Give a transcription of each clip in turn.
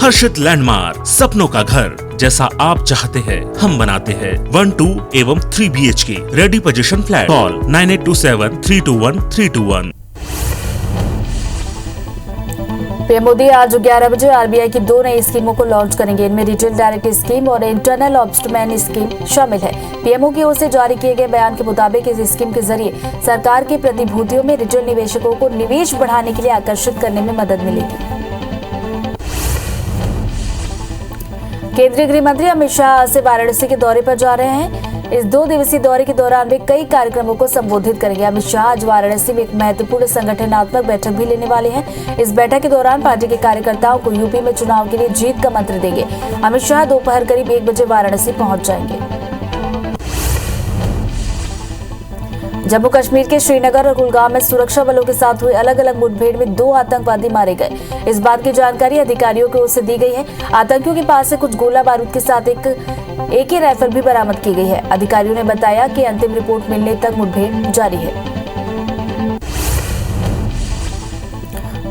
हर्षित landmark, सपनों का घर जैसा आप चाहते हैं हम बनाते हैं। 1, 2 एवं 3 BHK ready position flat. Call 9827321321। PM Modi आज 11 बजे आरबीआई की 2 नई स्कीमों को लॉन्च करेंगे। इनमें रिटेल डायरेक्ट स्कीम और इंटरनल ऑब्स्टमैन स्कीम शामिल है। पीएमओ की ओर से जारी किए गए बयान के मुताबिक इस स्कीम के जरिए सरकार के प्रतिभूतियों में रिटेल निवेशकों को निवेश बढ़ाने के लिए आकर्षित करने में मदद मिलेगी। केंद्रीय गृह मंत्री अमित शाह आज से वाराणसी के दौरे पर जा रहे हैं। इस 2 दिवसीय दौरे के दौरान वे कई कार्यक्रमों को संबोधित करेंगे। अमित शाह आज वाराणसी में एक महत्वपूर्ण संगठनात्मक बैठक भी लेने वाले हैं। इस बैठक के दौरान पार्टी के कार्यकर्ताओं को यूपी में चुनाव के लिए जीत का मंत्र देंगे। अमित शाह दोपहर करीब 1 बजे वाराणसी पहुंच जाएंगे। जम्मू कश्मीर के श्रीनगर और कुलगाम में सुरक्षा बलों के साथ हुई अलग अलग मुठभेड़ में 2 आतंकवादी मारे गए। इस बात की जानकारी अधिकारियों की ओर से दी गई है। आतंकियों के पास से कुछ गोला बारूद के साथ एक AK राइफल भी बरामद की गई है। अधिकारियों ने बताया कि अंतिम रिपोर्ट मिलने तक मुठभेड़ जारी है।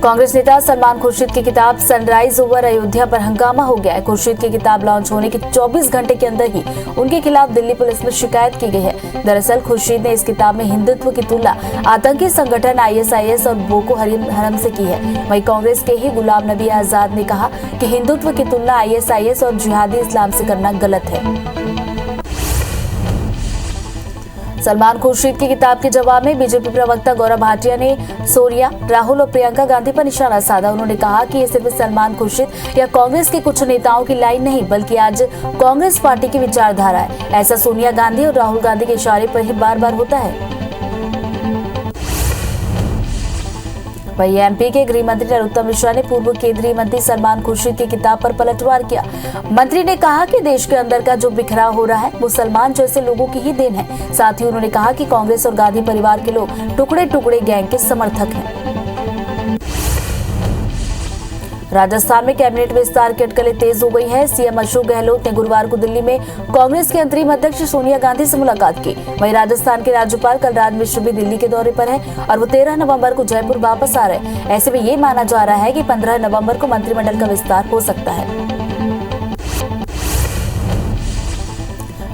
कांग्रेस नेता सलमान खुर्शीद की किताब सनराइज ओवर अयोध्या पर हंगामा हो गया है। खुर्शीद की किताब लॉन्च होने के 24 घंटे के अंदर ही उनके खिलाफ दिल्ली पुलिस में शिकायत की गई है। दरअसल खुर्शीद ने इस किताब में हिंदुत्व की तुलना आतंकी संगठन ISIS और बोको हरम से की है। वहीं कांग्रेस के ही गुलाम नबी आजाद ने कहा कि हिंदुत्व की तुलना ISIS और जिहादी इस्लाम से करना गलत है। सलमान खुर्शीद की किताब के जवाब में बीजेपी प्रवक्ता गौरव भाटिया ने सोनिया, राहुल और प्रियंका गांधी पर निशाना साधा। उन्होंने कहा कि ये सिर्फ सलमान खुर्शीद या कांग्रेस के कुछ नेताओं की लाइन नहीं बल्कि आज कांग्रेस पार्टी की विचारधारा है। ऐसा सोनिया गांधी और राहुल गांधी के इशारे पर ही बार बार होता है। वहीं MP के गृह मंत्री नरोत्तम मिश्रा ने पूर्व केंद्रीय मंत्री सलमान खुर्शीद की किताब पर पलटवार किया। मंत्री ने कहा कि देश के अंदर का जो बिखराव हो रहा है वो सलमान जैसे लोगों की ही देन है। साथ ही उन्होंने कहा कि कांग्रेस और गांधी परिवार के लोग टुकड़े टुकड़े गैंग के समर्थक हैं। राजस्थान में कैबिनेट विस्तार की अटकलें तेज हो गई है। CM अशोक गहलोत ने गुरुवार को दिल्ली में कांग्रेस के अंतरिम अध्यक्ष सोनिया गांधी से मुलाकात की। वहीं राजस्थान के राज्यपाल कलराज मिश्र भी दिल्ली के दौरे पर है और वो 13 नवंबर को जयपुर वापस आ रहे हैं। ऐसे में ये माना जा रहा है कि 15 नवंबर को मंत्रिमंडल का विस्तार हो सकता है।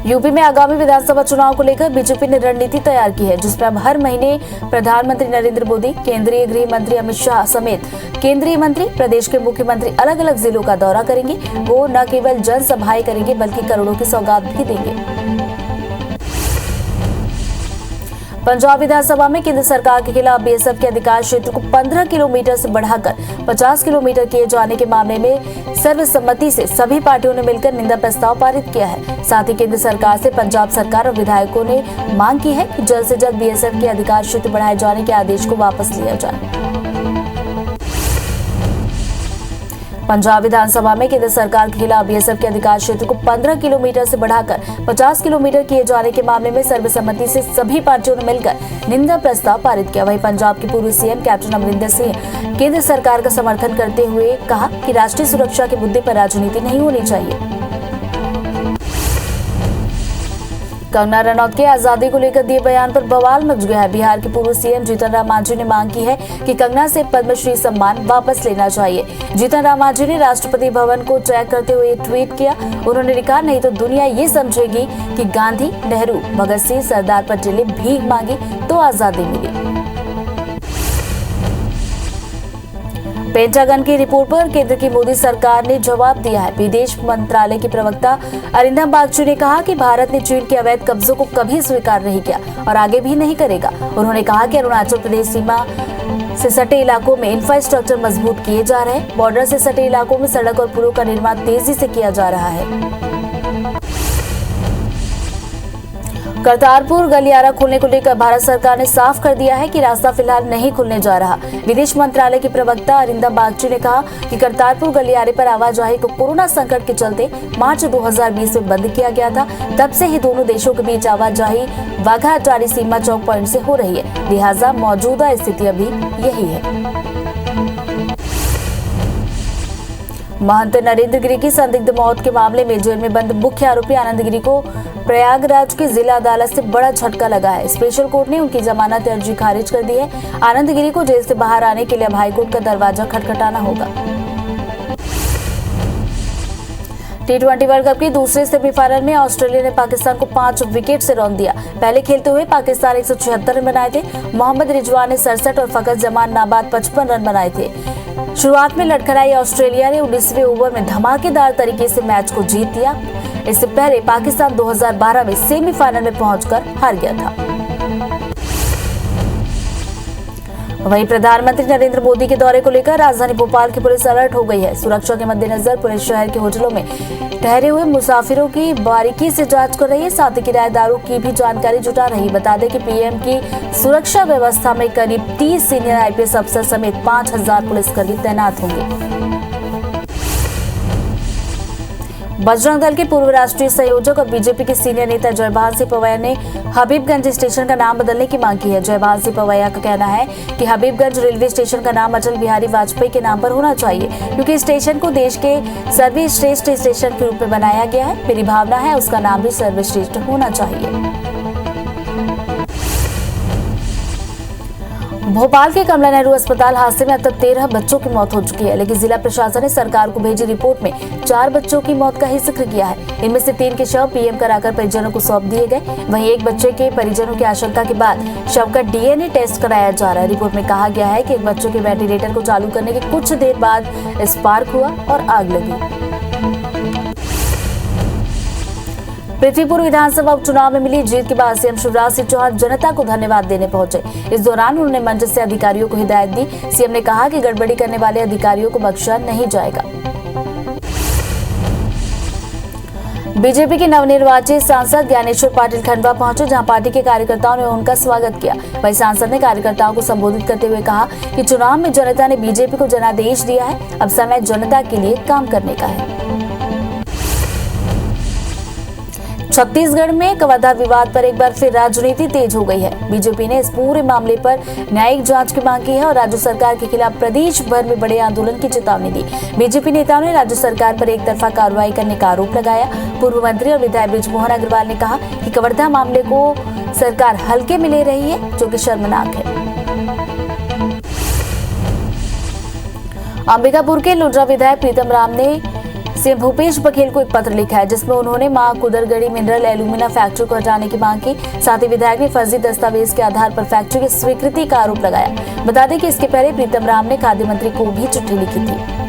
यूपी में आगामी विधानसभा चुनाव को लेकर बीजेपी ने रणनीति तैयार की है, जिसमें अब हर महीने प्रधानमंत्री नरेंद्र मोदी, केंद्रीय गृह मंत्री अमित शाह समेत केंद्रीय मंत्री, प्रदेश के मुख्यमंत्री अलग अलग जिलों का दौरा करेंगे। वो न केवल जनसभाएं करेंगे बल्कि करोड़ों की सौगात भी देंगे। पंजाब विधानसभा में केंद्र सरकार के खिलाफ BSF के अधिकार क्षेत्र को 15 किलोमीटर से बढ़ाकर 50 किलोमीटर किए जाने के मामले में सर्वसम्मति से सभी पार्टियों ने मिलकर निंदा प्रस्ताव पारित किया है। साथ ही केंद्र सरकार से पंजाब सरकार और विधायकों ने मांग की है कि जल्द से जल्द BSF के अधिकार क्षेत्र बढ़ाए जाने के आदेश को वापस लिया जाए। पंजाब विधानसभा में केंद्र सरकार के खिलाफ BSF के अधिकार क्षेत्र को 15 किलोमीटर से बढ़ाकर 50 किलोमीटर किए जाने के मामले में सर्वसम्मति से सभी पार्टियों ने मिलकर निंदा प्रस्ताव पारित किया। वहीं पंजाब के पूर्व CM कैप्टन अमरिंदर सिंह केंद्र सरकार का समर्थन करते हुए कहा कि राष्ट्रीय सुरक्षा के मुद्दे पर राजनीति नहीं होनी चाहिए। कंगना रनौत के आजादी को लेकर दिए बयान पर बवाल मच गया है। बिहार के पूर्व CM जीतन राम मांझी ने मांग की है कि कंगना से पद्मश्री सम्मान वापस लेना चाहिए। जीतन राम मांझी ने राष्ट्रपति भवन को टैग करते हुए ट्वीट किया। उन्होंने लिखा, नहीं तो दुनिया ये समझेगी कि गांधी, नेहरू, भगत सिंह, सरदार पटेल ने भीख मांगी तो आजादी मिली। पेंटागन की रिपोर्ट पर केंद्र की मोदी सरकार ने जवाब दिया है। विदेश मंत्रालय की प्रवक्ता अरिंदम बागची ने कहा कि भारत ने चीन के अवैध कब्जों को कभी स्वीकार नहीं किया और आगे भी नहीं करेगा। उन्होंने कहा कि अरुणाचल प्रदेश सीमा से सटे इलाकों में इंफ्रास्ट्रक्चर मजबूत किए जा रहे हैं। बॉर्डर से सटे इलाकों में सड़क और पुलों का निर्माण तेजी से किया जा रहा है। करतारपुर गलियारा खोलने को लेकर भारत सरकार ने साफ कर दिया है कि रास्ता फिलहाल नहीं खुलने जा रहा। विदेश मंत्रालय की प्रवक्ता अरिंदम बागची ने कहा कि करतारपुर गलियारे पर आवाजाही को कोरोना संकट के चलते मार्च 2020 में बंद किया गया था। तब से ही दोनों देशों के बीच आवाजाही वाघा अटारी सीमा चौक पॉइंट से हो रही है। लिहाजा मौजूदा स्थिति अभी यही है। महंत नरेंद्र गिरी की संदिग्ध मौत के मामले में जेल में बंद मुख्य आरोपी आनंद गिरी को प्रयागराज की जिला अदालत से बड़ा झटका लगा है। स्पेशल कोर्ट ने उनकी जमानत अर्जी खारिज कर दी है। आनंद गिरी को जेल से बाहर आने के लिए अब हाईकोर्ट का दरवाजा खटखटाना होगा। T20 वर्ल्ड कप की दूसरे सेमीफाइनल में ऑस्ट्रेलिया ने पाकिस्तान को 5 विकेट से रौंद दिया। पहले खेलते हुए पाकिस्तान 176 रन बनाए थे। मोहम्मद रिजवान ने 67 और फकत जमान नाबाद 55 रन बनाए थे। शुरुआत में लड़खड़ाई ऑस्ट्रेलिया ने 19वें ओवर में धमाकेदार तरीके से मैच को जीत लिया। इससे पहले पाकिस्तान 2012 में सेमीफाइनल में पहुंचकर हार गया था। वहीं प्रधानमंत्री नरेंद्र मोदी के दौरे को लेकर राजधानी भोपाल की पुलिस अलर्ट हो गई है। सुरक्षा के मद्देनजर पुलिस शहर के होटलों में ठहरे हुए मुसाफिरों की बारीकी से जांच कर रही है, साथ ही किराएदारों की भी जानकारी जुटा रही है। बता दें कि पीएम की सुरक्षा व्यवस्था में करीब 30 सीनियर आईपीएस अफसर समेत 5000 पुलिसकर्मी तैनात होंगे। बजरंग दल के पूर्व राष्ट्रीय संयोजक और बीजेपी के सीनियर नेता जयभान सिंह पवैया ने हबीबगंज स्टेशन का नाम बदलने की मांग की है। जयभान सिंह पवैया का कहना है कि हबीबगंज रेलवे स्टेशन का नाम अटल बिहारी वाजपेयी के नाम पर होना चाहिए, क्योंकि स्टेशन को देश के सर्वश्रेष्ठ स्टेशन के रूप में बनाया गया है। मेरी भावना है उसका नाम भी सर्वश्रेष्ठ होना चाहिए। भोपाल के कमला नेहरू अस्पताल हादसे में अब तक 13 बच्चों की मौत हो चुकी है, लेकिन जिला प्रशासन ने सरकार को भेजी रिपोर्ट में 4 बच्चों की मौत का ही जिक्र किया है। इनमें से 3 के शव पीएम कराकर परिजनों को सौंप दिए गए। वहीं एक बच्चे के परिजनों की आशंका के बाद शव का डीएनए टेस्ट कराया जा रहा है। रिपोर्ट में कहा गया है कि एक बच्चे के वेंटिलेटर को चालू करने के कुछ देर बाद स्पार्क हुआ और आग लगी। पृथ्वीपुर विधानसभा उपचुनाव में मिली जीत के बाद सीएम शिवराज सिंह चौहान जनता को धन्यवाद देने पहुंचे। इस दौरान उन्होंने मंच से अधिकारियों को हिदायत दी। सीएम ने कहा कि गड़बड़ी करने वाले अधिकारियों को बख्शा नहीं जाएगा। बीजेपी के नवनिर्वाचित सांसद ज्ञानेश्वर पाटिल खंडवा पहुंचे, जहां पार्टी के कार्यकर्ताओं ने उनका स्वागत किया। वहीं सांसद ने कार्यकर्ताओं को संबोधित करते हुए कहा कि चुनाव में जनता ने बीजेपी को जनादेश दिया है, अब समय जनता के लिए काम करने का है। छत्तीसगढ़ में कवर्धा विवाद पर एक बार फिर राजनीति तेज हो गई है। बीजेपी ने इस पूरे मामले पर न्यायिक जांच की मांग की है और राज्य सरकार के खिलाफ प्रदेश भर में बड़े आंदोलन की चेतावनी दी। बीजेपी नेताओं ने राज्य सरकार पर एक तरफा कार्रवाई करने का आरोप लगाया। पूर्व मंत्री और विधायक बृजमोहन अग्रवाल ने कहा कि कवर्धा मामले को सरकार हल्के में ले रही है, जो कि शर्मनाक है। अंबिकापुर के लुड्रा विधायक प्रीतम राम ने सीएम भूपेश बघेल को एक पत्र लिखा है, जिसमें उन्होंने मां कुदरगढ़ी मिनरल एल्यूमिना फैक्ट्री को हटाने की मांग की। साथ ही विधायक ने फर्जी दस्तावेज के आधार पर फैक्ट्री की स्वीकृति का आरोप लगाया। बता दें कि इसके पहले प्रीतम राम ने खाद्य मंत्री को भी चिट्ठी लिखी थी।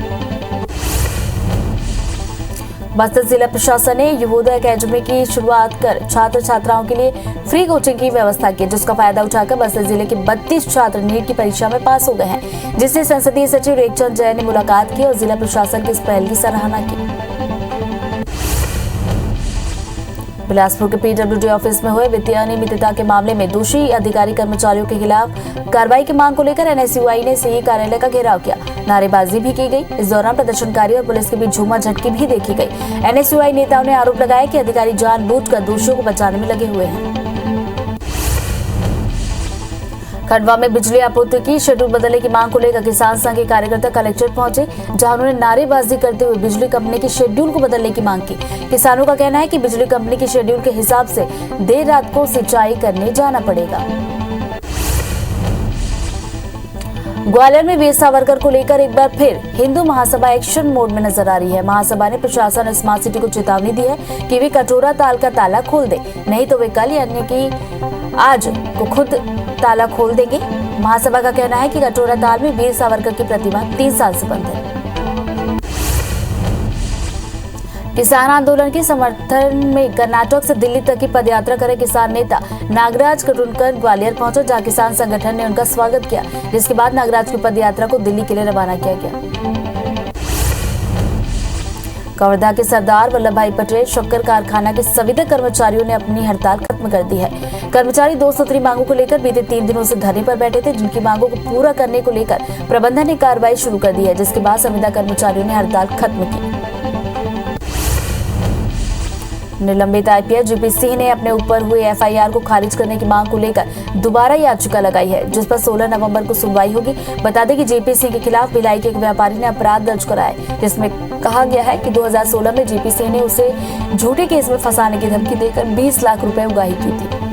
बस्तर जिला प्रशासन ने युवोदय अकेडमी की शुरुआत कर छात्र छात्राओं के लिए फ्री कोचिंग की व्यवस्था की, जिसका फायदा उठाकर बस्तर जिले के 32 छात्र नीट की परीक्षा में पास हो गए हैं, जिससे संसदीय सचिव रेखचंद जैन ने मुलाकात की और जिला प्रशासन की इस पहल की सराहना की। बिलासपुर के पीडब्ल्यूडी ऑफिस में हुए वित्तीय अनियमितता के मामले में दोषी अधिकारी कर्मचारियों के खिलाफ कार्रवाई की मांग को लेकर एनएसयूआई ने सीई कार्यालय का घेराव किया। नारेबाजी भी की गई। इस दौरान प्रदर्शनकारी और पुलिस के बीच झूमा झटकी भी देखी गई। एनएसयूआई नेताओं ने आरोप लगाया कि अधिकारी जानबूझकर दोषियों को बचाने में लगे हुए हैं। खंडवा में बिजली आपूर्ति की शेड्यूल बदलने की मांग को लेकर किसान संघ के कार्यकर्ता कलेक्ट्रेट पहुंचे, जहां उन्होंने नारेबाजी करते हुए बिजली कंपनी की शेड्यूल को बदलने की मांग की। किसानों का कहना है कि बिजली कंपनी की शेड्यूल के हिसाब से देर रात को सिंचाई करने जाना पड़ेगा। ग्वालियर में वीर सावरकर को लेकर एक बार फिर हिंदू महासभा एक्शन मोड में नजर आ रही है। महासभा ने प्रशासन स्मार्ट सिटी को चेतावनी दी है कि वे कटोरा ताल का ताला खोल दे, नहीं तो वे कल यानी कि आज को खुद ताला खोल देंगे। महासभा का कहना है कि कटोरा ताल में वीर सावरकर की प्रतिमा 3 साल से बंद है। किसान आंदोलन के समर्थन में कर्नाटक से दिल्ली तक की पदयात्रा करे किसान नेता नागराज कटुनकर ग्वालियर पहुंचे, जहां किसान संगठन ने उनका स्वागत किया, जिसके बाद नागराज की पदयात्रा को दिल्ली के लिए रवाना किया गया। कवर्धा के सरदार वल्लभ भाई पटेल शक्कर कारखाना के संविदा कर्मचारियों ने अपनी हड़ताल खत्म कर दी है। कर्मचारी 2 सूत्री मांगों को लेकर बीते 3 दिनों से धरने पर बैठे थे, जिनकी मांगों को पूरा करने को लेकर प्रबंधन ने कार्रवाई शुरू कर दी है, जिसके बाद संविदा कर्मचारियों ने हड़ताल खत्म की। निलंबित आईपीएस जीपी सिंह ने अपने ऊपर हुए एफआईआर को खारिज करने की मांग को लेकर दोबारा याचिका लगाई है, जिस पर 16 नवंबर को सुनवाई होगी। बता दें कि जीपी सिंह के खिलाफ भिलाई के एक व्यापारी ने अपराध दर्ज कराया है, जिसमें कहा गया है कि 2016 में जीपी सिंह ने उसे झूठे केस में फंसाने की धमकी देकर 20 लाख रुपए उगाही की थी।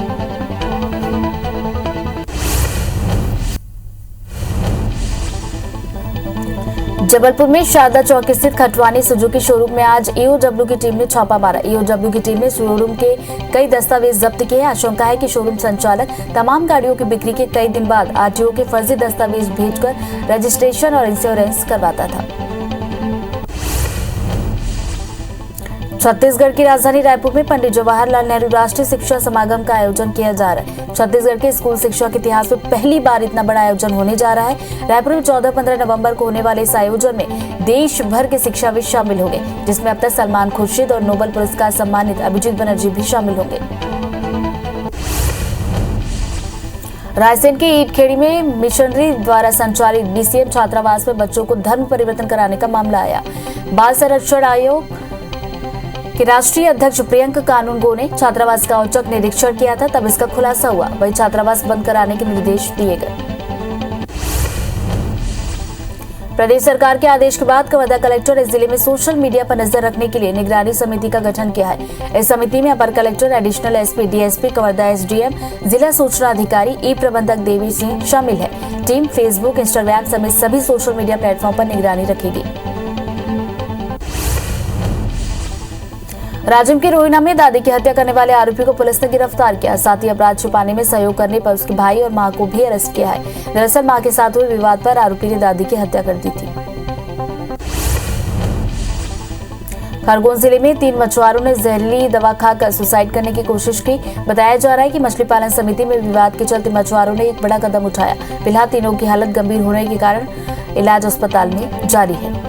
जबलपुर में शारदा चौक स्थित खटवानी सुजुकी शोरूम में आज ईओडब्ल्यू की टीम ने छापा मारा। ईओडब्ल्यू की टीम ने शोरूम के कई दस्तावेज जब्त किए। आशंका है कि शोरूम संचालक तमाम गाड़ियों की बिक्री के कई दिन बाद आरटीओ के फर्जी दस्तावेज भेजकर रजिस्ट्रेशन और इंश्योरेंस करवाता था। छत्तीसगढ़ की राजधानी रायपुर में पंडित जवाहरलाल नेहरू राष्ट्रीय शिक्षा समागम का आयोजन किया जा रहा है। छत्तीसगढ़ के स्कूल शिक्षा के इतिहास में पहली बार इतना बड़ा आयोजन होने जा रहा है। रायपुर में 14-15 नवंबर को होने वाले इस आयोजन में देश भर के शिक्षाविद शामिल होंगे, जिसमें अब तक सलमान खुर्शीद और नोबेल पुरस्कार सम्मानित अभिजीत बनर्जी भी शामिल होंगे। रायसेन के ईटखेड़ी में मिशनरी द्वारा संचालित बीसीएम छात्रावास में बच्चों को धर्म परिवर्तन कराने का मामला आया। बाल संरक्षण आयोग के राष्ट्रीय अध्यक्ष प्रियंक कानूनगो ने छात्रावास का औचक निरीक्षण किया था, तब इसका खुलासा हुआ। वही छात्रावास बंद कराने के निर्देश दिए गए। प्रदेश सरकार के आदेश के बाद कवर्धा कलेक्टर इस जिले में सोशल मीडिया पर नजर रखने के लिए निगरानी समिति का गठन किया है। इस समिति में अपर collector, additional SP, DSP, Kawardha SDM, जिला सूचना अधिकारी, ई प्रबंधक देवी सिंह शामिल है। टीम फेसबुक, इंस्टाग्राम समेत सभी सोशल मीडिया प्लेटफॉर्म पर निगरानी रखेगी। राजिम के रोहिना में दादी की हत्या करने वाले आरोपी को पुलिस ने गिरफ्तार किया। साथ ही अपराध छुपाने में सहयोग करने पर उसके भाई और मां को भी अरेस्ट किया है। दरअसल मां के साथ हुए विवाद पर आरोपी ने दादी की हत्या कर दी थी। खरगोन जिले में 3 मछुआरों ने जहरीली दवा खाकर सुसाइड करने की कोशिश की। बताया जा रहा है कि मछली पालन समिति में विवाद के चलते मछुआरों ने एक बड़ा कदम उठाया। फिलहाल तीनों की हालत गंभीर होने के कारण इलाज अस्पताल में जारी है।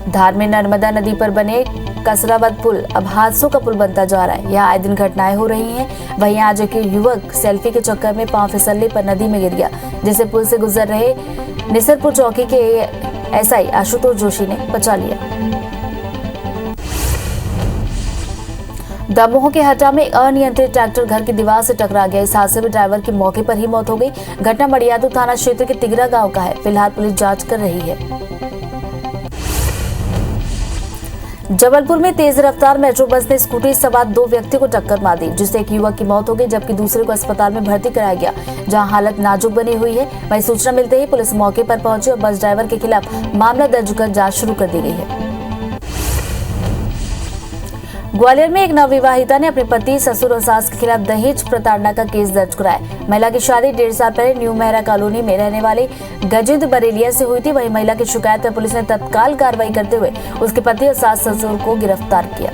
धार में नर्मदा नदी पर बने कसरावत पुल अब हादसों का पुल बनता जा रहा है। यहाँ आए दिन घटनाएं हो रही हैं। वहीं आज एक युवक सेल्फी के चक्कर में पांव फिसलने पर नदी में गिर गया, जिसे पुल से गुजर रहे निसरपुर चौकी के एसआई आशुतोष जोशी ने बचा लिया। दमोह के हटा में अनियंत्रित ट्रैक्टर घर की दीवार से टकरा गया। इस हादसे में ड्राइवर की मौके पर ही मौत हो गई। घटना मड़ियादू थाना क्षेत्र के तिगरा गांव का है। फिलहाल पुलिस जांच कर रही है। जबलपुर में तेज रफ्तार मेट्रो बस ने स्कूटी सवार 2 व्यक्ति को टक्कर मार दी, जिससे एक युवक की मौत हो गई, जबकि दूसरे को अस्पताल में भर्ती कराया गया, जहां हालत नाजुक बनी हुई है। वहीं सूचना मिलते ही पुलिस मौके पर पहुंची और बस ड्राइवर के खिलाफ मामला दर्ज कर जांच शुरू कर दी गई है। ग्वालियर में एक नवविवाहिता ने अपने पति, ससुर और सास के खिलाफ दहेज प्रताड़ना का केस दर्ज कराया। महिला की शादी 1.5 साल पहले न्यू मेहरा कॉलोनी में रहने वाले गजेंद्र बरेलिया से हुई थी। वहीं महिला की शिकायत पर पुलिस ने तत्काल कार्रवाई करते हुए उसके पति और सास ससुर को गिरफ्तार किया।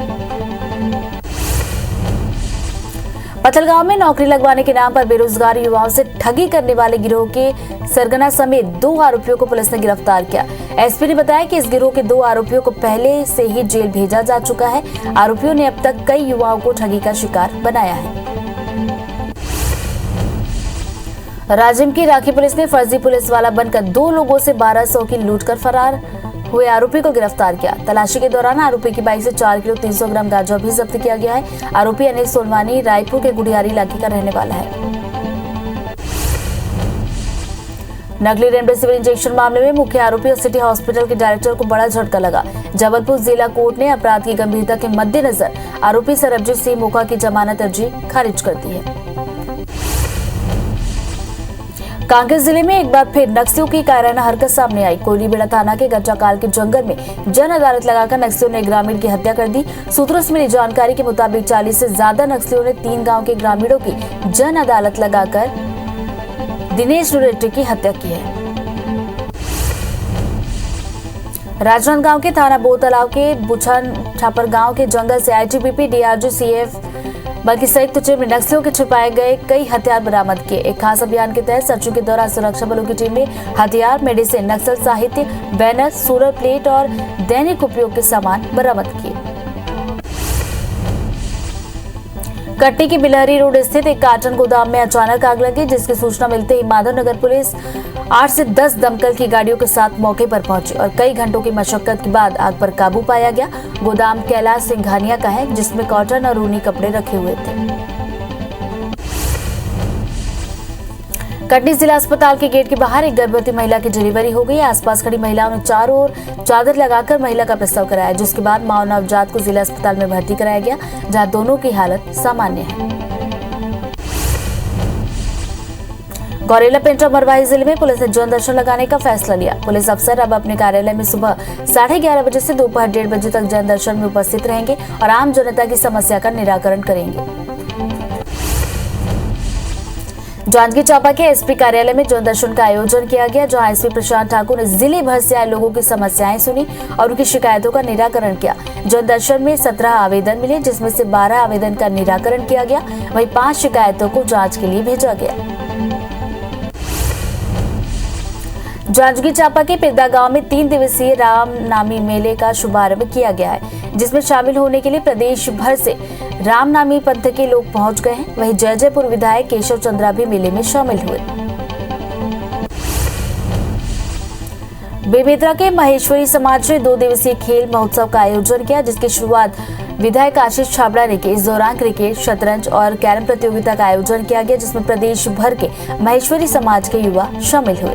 पथलगांव में नौकरी लगवाने के नाम पर बेरोजगार युवाओं से ठगी करने वाले गिरोह के सरगना समेत 2 आरोपियों को पुलिस ने गिरफ्तार किया। एसपी ने बताया कि इस गिरोह के 2 आरोपियों को पहले से ही जेल भेजा जा चुका है। आरोपियों ने अब तक कई युवाओं को ठगी का शिकार बनाया है। राजिम की राखी पुलिस ने फर्जी पुलिस वाला बनकर 2 लोगों से 1200 की लूट कर फरार हुए आरोपी को गिरफ्तार किया। तलाशी के दौरान आरोपी की बाइक से 4 किलो 300 ग्राम गांजा भी जब्त किया गया है। आरोपी अनिल सोलवानी रायपुर के गुडियारी इलाके का रहने वाला है। नकली रेमडेसिविर इंजेक्शन मामले में मुख्य आरोपी और सिटी हॉस्पिटल के डायरेक्टर को बड़ा झटका लगा। जबलपुर जिला कोर्ट ने अपराध की गंभीरता के मद्देनजर आरोपी सरबजीत सिंह मोका की जमानत अर्जी खारिज कर दी है। कांकेर जिले में एक बार फिर नक्सलियों की कायराना हरकत सामने आई। कोयलीबेड़ा थाना के गट्टाकाल के जंगल में जन अदालत लगाकर नक्सलियों ने ग्रामीण की हत्या कर दी। सूत्रों से मिली जानकारी के मुताबिक 40 से ज्यादा नक्सलियों ने 3 गांव के ग्रामीणों की जन अदालत लगाकर दिनेश रुरेट्टी की हत्या की है। राजनांदगांव के थाना बोतलाव के बुछन छापर गांव के जंगल से आईटीबीपी, डीआरजी, सीएफ बल्कि संयुक्त टीम ने नक्सलियों के छुपाए गए कई हथियार बरामद किए। एक खास अभियान के तहत सर्चिंग के दौरान सुरक्षा बलों की टीम ने हथियार, मेडिसिन, नक्सल साहित्य, बैनर, सोलर प्लेट और दैनिक उपयोग के सामान बरामद किए। कटनी की बिलहरी रोड स्थित एक कार्टन गोदाम में अचानक आग लगी, जिसकी सूचना मिलते ही माधवनगर पुलिस 8 से 10 दमकल की गाड़ियों के साथ मौके पर पहुंची और कई घंटों की मशक्कत के बाद आग पर काबू पाया गया। गोदाम कैलाश सिंघानिया का है, जिसमें कॉटन और ऊनी कपड़े रखे हुए थे। कटनी जिला अस्पताल के गेट के बाहर एक गर्भवती महिला की डिलीवरी हो गई। आसपास खड़ी महिलाओं ने चारों ओर चादर लगाकर महिला का प्रसव कराया, जिसके बाद मां और नवजात को जिला अस्पताल में भर्ती कराया गया, जहां दोनों की हालत सामान्य है। गौरेला पेंड्रा मरवाही जिले में पुलिस ने जन दर्शन लगाने का फैसला लिया। पुलिस अफसर अब अपने कार्यालय में सुबह 11:30 बजे से दोपहर 1:30 बजे तक जन दर्शन में उपस्थित रहेंगे और आम जनता की समस्या का निराकरण करेंगे। जांजगीर चांपा के एसपी कार्यालय में जन दर्शन का आयोजन किया गया, जहां एसपी प्रशांत ठाकुर ने जिले भर से आए लोगों की समस्याएं सुनी और उनकी शिकायतों का निराकरण किया। जन दर्शन में 17 आवेदन मिले, जिसमें से 12 आवेदन का निराकरण किया गया, वहीं 5 शिकायतों को जांच के लिए भेजा गया। जांजगीर चांपा के पिरदा गांव में 3 दिवसीय रामनवमी मेले का शुभारंभ किया गया है, जिसमें शामिल होने के लिए प्रदेश भर से रामनवमी पंथ के लोग पहुंच गए हैं। वहीं जयजयपुर विधायक केशव चंद्रा भी मेले में शामिल हुए। बेमेतरा के महेश्वरी समाज ने 2 दिवसीय खेल महोत्सव का आयोजन किया, जिसकी शुरुआत विधायक आशीष छाबड़ा ने की। इस दौरान क्रिकेट, शतरंज और कैरम प्रतियोगिता का आयोजन किया गया, जिसमें प्रदेश भर के महेश्वरी समाज के युवा शामिल हुए।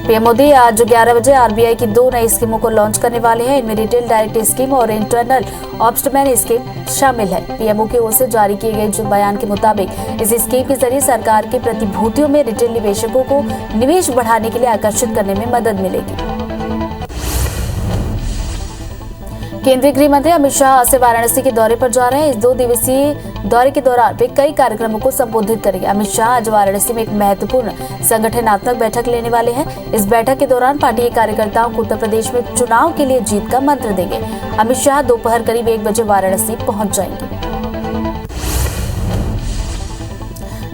पीएम मोदी आज 11 बजे आरबीआई की 2 नई स्कीमों को लॉन्च करने वाले हैं। इनमें रिटेल डायरेक्ट स्कीम और इंटरनल ऑब्स्टमैन स्कीम शामिल है। पीएमओ की ओर से जारी किए गए बयान के मुताबिक इस स्कीम के जरिए सरकार के प्रतिभूतियों में रिटेल निवेशकों को निवेश बढ़ाने के लिए आकर्षित करने में मदद मिलेगी। केंद्रीय गृह मंत्री अमित शाह आज से वाराणसी के दौरे पर जा रहे हैं। इस 2 दिवसीय दौरे के दौरान वे कई कार्यक्रमों को संबोधित करेंगे। अमित शाह आज वाराणसी में एक महत्वपूर्ण संगठनात्मक बैठक लेने वाले हैं। इस बैठक के दौरान पार्टी के कार्यकर्ताओं को उत्तर प्रदेश में चुनाव के लिए जीत का मंत्र देंगे। अमित शाह दोपहर करीब 1 बजे वाराणसी पहुंच जाएंगे।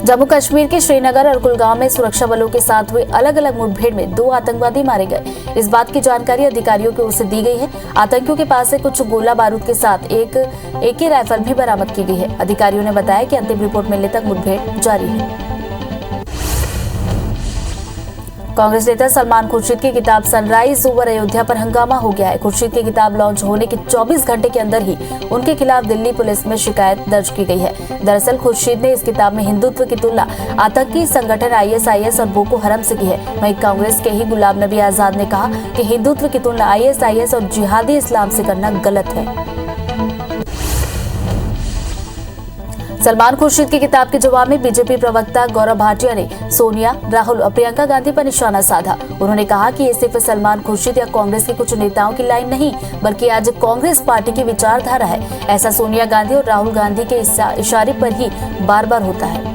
जम्मू कश्मीर के श्रीनगर और कुलगांव में सुरक्षा बलों के साथ हुए अलग अलग मुठभेड़ में 2 आतंकवादी मारे गए। इस बात की जानकारी अधिकारियों की ओर से दी गई है। आतंकियों के पास से कुछ गोला बारूद के साथ एक AK राइफल भी बरामद की गई है। अधिकारियों ने बताया कि अंतिम रिपोर्ट मिलने तक मुठभेड़ जारी है। कांग्रेस नेता सलमान खुर्शीद की किताब सनराइज ओवर अयोध्या पर हंगामा हो गया है। खुर्शीद की किताब लॉन्च होने के 24 घंटे के अंदर ही उनके खिलाफ दिल्ली पुलिस में शिकायत दर्ज की गई है। दरअसल खुर्शीद ने इस किताब में हिंदुत्व की तुलना आतंकी संगठन ISIS और बोको हरम से की है। वहीं कांग्रेस के ही गुलाम नबी आजाद ने कहा कि हिंदुत्व की तुलना ISIS और जिहादी इस्लाम से करना गलत है। सलमान खुर्शीद की किताब के जवाब में बीजेपी प्रवक्ता गौरव भाटिया ने सोनिया, राहुल और प्रियंका गांधी पर निशाना साधा। उन्होंने कहा कि ये सिर्फ सलमान खुर्शीद या कांग्रेस के कुछ नेताओं की लाइन नहीं, बल्कि आज कांग्रेस पार्टी की विचारधारा है। ऐसा सोनिया गांधी और राहुल गांधी के इशारे पर ही बार बार होता है।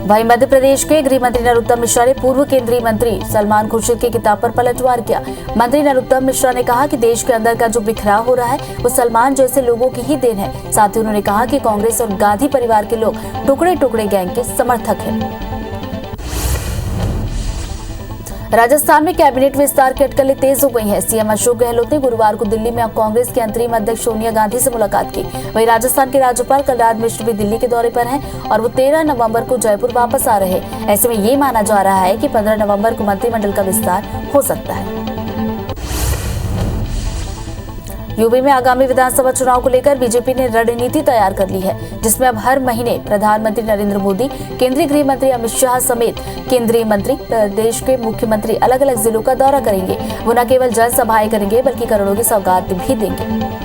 वहीं मध्य प्रदेश के गृह मंत्री नरोत्तम मिश्रा ने पूर्व केंद्रीय मंत्री सलमान खुर्शीद की किताब पर पलटवार किया। मंत्री नरोत्तम मिश्रा ने कहा कि देश के अंदर का जो बिखराव हो रहा है वो सलमान जैसे लोगों की ही देन है। साथ ही उन्होंने कहा कि कांग्रेस और गांधी परिवार के लोग टुकड़े टुकड़े गैंग के समर्थक हैं। राजस्थान में कैबिनेट विस्तार की अटकलें तेज हो गई हैं। सीएम अशोक गहलोत ने गुरुवार को दिल्ली में कांग्रेस के अंतरिम अध्यक्ष सोनिया गांधी से मुलाकात की। वहीं राजस्थान के राज्यपाल कलराज मिश्र भी दिल्ली के दौरे पर हैं और वो 13 नवंबर को जयपुर वापस आ रहे हैं। ऐसे में ये माना जा रहा है कि 15 नवंबर को मंत्रिमंडल का विस्तार हो सकता है। यूपी में आगामी विधानसभा चुनाव को लेकर बीजेपी ने रणनीति तैयार कर ली है, जिसमें अब हर महीने प्रधानमंत्री नरेंद्र मोदी, केंद्रीय गृह मंत्री अमित शाह समेत केंद्रीय मंत्री प्रदेश के मुख्यमंत्री अलग अलग जिलों का दौरा करेंगे। वो न केवल जनसभाएं करेंगे बल्कि करोड़ों की सौगात भी देंगे।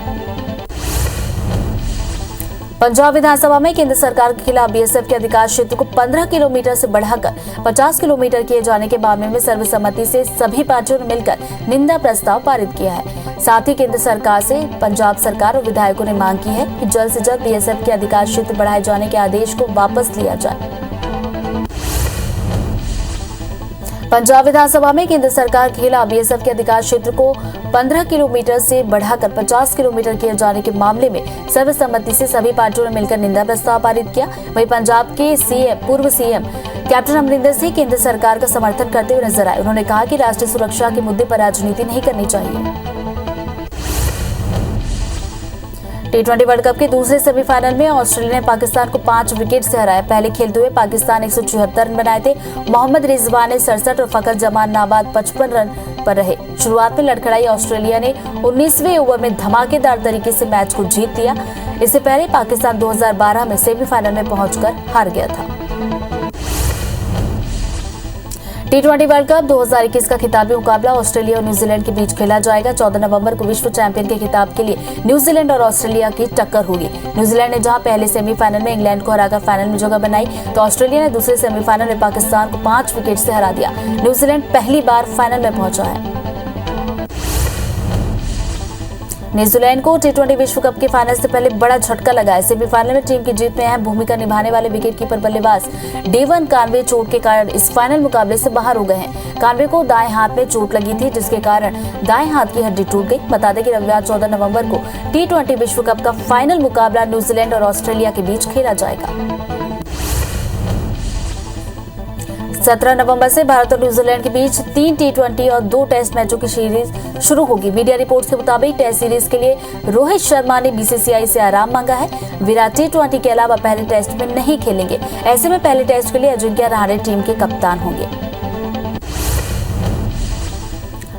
पंजाब विधानसभा में केंद्र सरकार के खिलाफ बीएसएफ के अधिकार क्षेत्र को 15 किलोमीटर से बढ़ाकर 50 किलोमीटर किए जाने के मामले में सर्वसम्मति से सभी पार्टियों ने मिलकर निंदा प्रस्ताव पारित किया है। साथ ही केंद्र सरकार से पंजाब सरकार और विधायकों ने मांग की है कि जल्द से जल्द बीएसएफ के अधिकार क्षेत्र बढ़ाए जाने के आदेश को वापस लिया जाए। पंजाब विधानसभा में केंद्र सरकार के खिलाफ बीएसएफ के अधिकार क्षेत्र को 15 किलोमीटर से बढ़ाकर 50 किलोमीटर किए जाने के मामले में सर्वसम्मति से सभी पार्टियों ने मिलकर निंदा प्रस्ताव पारित किया। वहीं पंजाब के पूर्व सीएम कैप्टन अमरिंदर सिंह केंद्र सरकार का समर्थन करते हुए नजर आए। उन्होंने कहा कि राष्ट्रीय सुरक्षा के मुद्दे पर राजनीति नहीं करनी चाहिए। T20 वर्ल्ड कप के दूसरे सेमीफाइनल में ऑस्ट्रेलिया ने पाकिस्तान को 5 विकेट से हराया। पहले खेलते हुए पाकिस्तान 174 रन बनाए थे। मोहम्मद रिजवान ने 67 और फखर जमान नाबाद 55 रन पर रहे। शुरुआत में लड़खड़ाई ऑस्ट्रेलिया ने 19वें ओवर में धमाकेदार तरीके से मैच को जीत लिया। इससे पहले पाकिस्तान 2012 में सेमीफाइनल में पहुंचकर हार गया था। T20 वर्ल्ड कप 2021 का खिताबी मुकाबला ऑस्ट्रेलिया और न्यूजीलैंड के बीच खेला जाएगा। 14 नवंबर को विश्व चैंपियन के खिताब के लिए न्यूजीलैंड और ऑस्ट्रेलिया की टक्कर होगी। न्यूजीलैंड ने जहां पहले सेमीफाइनल में इंग्लैंड को हराकर फाइनल में जगह बनाई, तो ऑस्ट्रेलिया ने दूसरे सेमीफाइनल में पाकिस्तान को 5 विकेट से हरा दिया। न्यूजीलैंड पहली बार फाइनल में पहुंचा है। न्यूजीलैंड को T20 विश्व कप के फाइनल से पहले बड़ा झटका लगा है। सेमीफाइनल में टीम की जीत में अहम भूमिका निभाने वाले विकेटकीपर बल्लेबाज डेवन कानवे चोट के कारण इस फाइनल मुकाबले से बाहर हो गए हैं। कानवे को दाएं हाथ में चोट लगी थी, जिसके कारण दाएं हाथ की हड्डी टूट गई। बता दें कि रविवार 14 नवंबर को T20 विश्व कप का फाइनल मुकाबला न्यूजीलैंड और ऑस्ट्रेलिया के बीच खेला जाएगा। 17 नवंबर से भारत और न्यूजीलैंड के बीच 3 T20 और 2 टेस्ट मैचों की सीरीज शुरू होगी। मीडिया रिपोर्ट्स के मुताबिक टेस्ट सीरीज के लिए रोहित शर्मा ने BCCI से आराम मांगा है। विराट T20 के अलावा पहले टेस्ट में नहीं खेलेंगे। ऐसे में पहले टेस्ट के लिए अजिंक्य रहाणे टीम के कप्तान होंगे।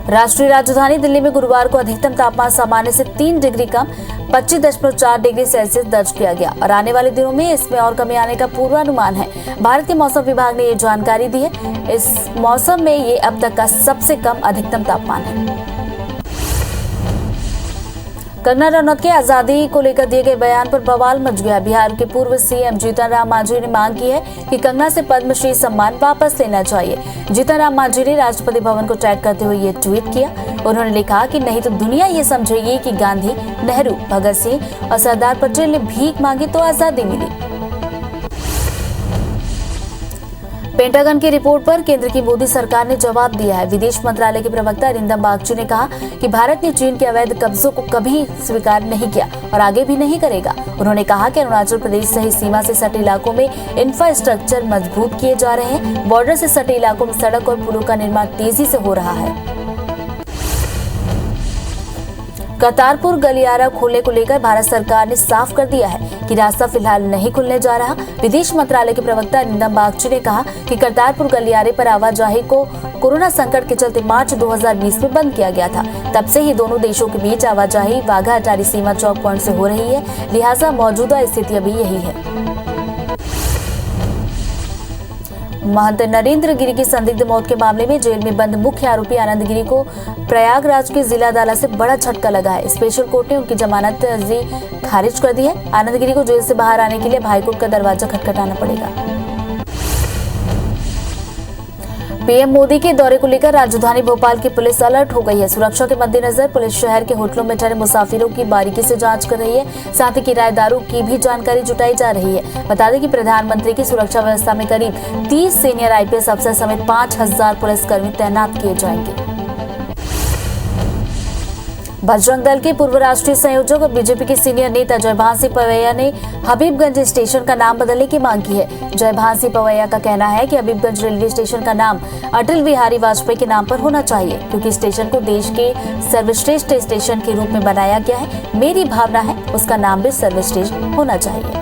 राष्ट्रीय राजधानी दिल्ली में गुरुवार को अधिकतम तापमान सामान्य से 3 डिग्री कम 25.4 डिग्री सेल्सियस दर्ज किया गया और आने वाले दिनों में इसमें और कमी आने का पूर्वानुमान है। भारत के मौसम विभाग ने ये जानकारी दी है। इस मौसम में ये अब तक का सबसे कम अधिकतम तापमान है। कंगना रनौत के आजादी को लेकर दिए गए बयान पर बवाल मच गया। बिहार के पूर्व CM जीतन राम मांझी ने मांग की है कि कंगना से पद्मश्री सम्मान वापस लेना चाहिए। जीतन राम मांझी ने राष्ट्रपति भवन को टैग करते हुए ये ट्वीट किया। उन्होंने लिखा कि नहीं तो दुनिया ये समझेगी कि गांधी, नेहरू, भगत सिंह और सरदार पटेल ने भीख मांगी तो आजादी मिली। पेंटागन की रिपोर्ट पर केंद्र की मोदी सरकार ने जवाब दिया है। विदेश मंत्रालय के प्रवक्ता अरिंदम बागची ने कहा कि भारत ने चीन के अवैध कब्जों को कभी स्वीकार नहीं किया और आगे भी नहीं करेगा। उन्होंने कहा कि अरुणाचल प्रदेश सहित सीमा से सटे इलाकों में इंफ्रास्ट्रक्चर मजबूत किए जा रहे हैं। बॉर्डर से सटे इलाकों में सड़क और पुलों का निर्माण तेजी से हो रहा है। करतारपुर गलियारा खोलने को लेकर भारत सरकार ने साफ कर दिया है कि रास्ता फिलहाल नहीं खुलने जा रहा। विदेश मंत्रालय के प्रवक्ता अरिंदम बागची ने कहा कि करतारपुर गलियारे पर आवाजाही को कोरोना संकट के चलते मार्च 2020 में बंद किया गया था। तब से ही दोनों देशों के बीच आवाजाही वाघा अटारी सीमा चौक पॉइंट से हो रही है, लिहाजा मौजूदा स्थिति अभी यही है। महंत नरेंद्र गिरी की संदिग्ध मौत के मामले में जेल में बंद मुख्य आरोपी आनंद गिरी को प्रयागराज की जिला अदालत से बड़ा झटका लगा है। स्पेशल कोर्ट ने उनकी जमानत अर्जी खारिज कर दी है। आनंद गिरी को जेल से बाहर आने के लिए हाईकोर्ट का दरवाजा खटखटाना पड़ेगा। पीएम मोदी के दौरे को लेकर राजधानी भोपाल की पुलिस अलर्ट हो गई है। सुरक्षा के मद्देनजर पुलिस शहर के होटलों में ठहरे मुसाफिरों की बारीकी से जांच कर रही है। साथ ही किराएदारों की भी जानकारी जुटाई जा रही है। बता दें कि प्रधानमंत्री की सुरक्षा व्यवस्था में करीब 30 सीनियर IPS अफसर समेत 5000 पुलिसकर्मी तैनात किए जाएंगे। बजरंग दल के पूर्व राष्ट्रीय संयोजक और बीजेपी के सीनियर नेता जयभान सिंह पवैया ने हबीबगंज स्टेशन का नाम बदलने की मांग की है। जयभान सिंह पवैया का कहना है कि हबीबगंज रेलवे स्टेशन का नाम अटल बिहारी वाजपेयी के नाम पर होना चाहिए, क्योंकि स्टेशन को देश के सर्वश्रेष्ठ स्टेशन के रूप में बनाया गया है। मेरी भावना है उसका नाम भी सर्वश्रेष्ठ होना चाहिए।